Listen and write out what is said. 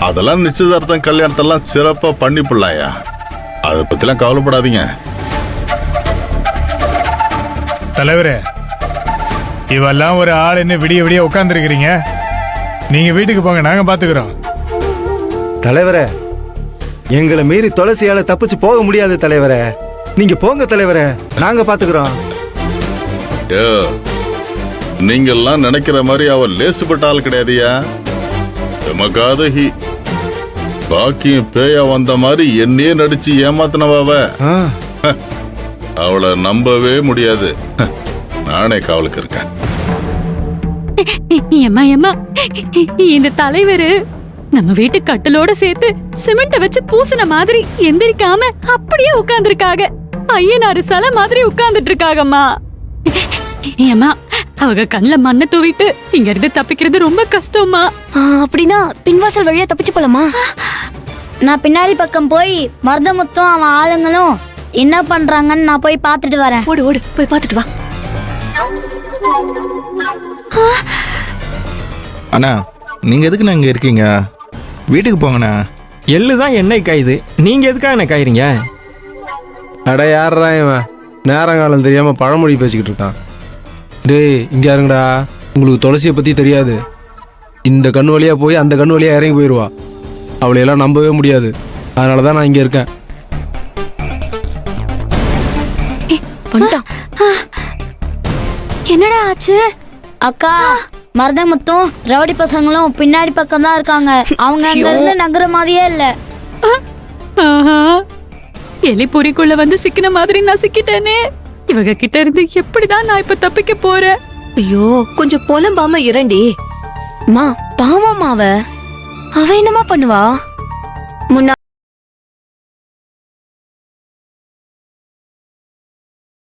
அதெல்லாம் நிச்சயதார்த்தம் கல்யாணத்தெல்லாம் சிறப்பா பண்ணி பிள்ளையா, அதை பத்திலாம் கவலைப்படாதீங்க. தலைவரே, இவெல்லாம் ஒரு ஆள் என்ன விடிய விடிய உட்கார்ந்துருக்கிறீங்க? நீங்க வீட்டுக்கு போங்க, நாங்க பாத்துக்கிறோம். தலைவரே, எங்களை மீறி துளசியால தப்பிச்சு போக முடியாது தலைவரே. நீங்க போங்க தலைவரே, நாங்க பாத்துக்கிறோம். நீங்க எல்லாம் நினைக்கிற மாதிரி அவ லேசுப்பட்ட ஆள் கிடையாதுயா. எமக்காதகி பாக்கியும் பேயா வந்த மாதிரி என்னையே நடிச்சு ஏமாத்தினவாவ. அவளை நம்பவே முடியாது. நானே காவலுக்கு இருக்கேன். இந்த தலைவரு நம்ம வீட்டு கட்டலோட சேர்த்து சிமெண்ட வச்சு பூசின மாதிரி எந்திரிக்காம அப்படியே உட்கார்ந்துருக்காங்க. ஐயனாரு சிலை மாதிரி உட்கார்ந்துட்டு இருக்காங்கம்மா. ஏமா, அவங்க கண்ணுல மண்ணை தூவிட்டு இங்க இருந்து தப்பிக்கிறது ரொம்ப கஷ்டமா. அப்படின்னா பின்வாசல் வழியா தப்பிச்சு போலாமா? நான் பின்னாடி பக்கம் போய் மருதமுத்தும் அவன் ஆளுங்களும் என்ன பண்றாங்கன்னு நான் போய் பாத்துட்டு வரேன். ஓடு ஓடு, போய் பாத்துட்டு வா. அண்ணா, நீங்க எதுக்கு இங்க இருக்கீங்க? வீட்டுக்கு போங்கண்ணா. எள்ளுதான் எண்ணெய் காயுது, நீங்க எதுக்காக என்ன காயுறீங்க? அட யாரா இவன் நேரங்காலம் தெரியாம பழமொழி பேசிக்கிட்டு இருக்கான். டேய் இங்க இருங்கடா, உங்களுக்கு துளசியை பத்தி தெரியாது. இந்த கண் வழியா போய் அந்த கண் வழியா இறங்கி போயிடுவா. அவளையெல்லாம் நம்பவே முடியாது. அதனாலதான் நான் இங்க இருக்கேன். என்னடா ஆச்சு? அக்கா, மருதமுத்தும் ரவுடி பசங்களும் பின்னாடி பக்கம் தான் இருக்காங்க. அவங்க அங்க இருந்து நகர மாதிரியே இல்ல. எலி பொறிக்குள்ள வந்து சிக்கின மாதிரி நான் சிக்கிட்டேனே. இவங்க கிட்ட இருந்து எப்படிதான் நான் இப்ப தப்பிக்க போறேன்? ஐயோ, கொஞ்சம் புலம்பாம இரண்டி. மா பாவமா அவ என்னமா பண்ணுவா? முன்னா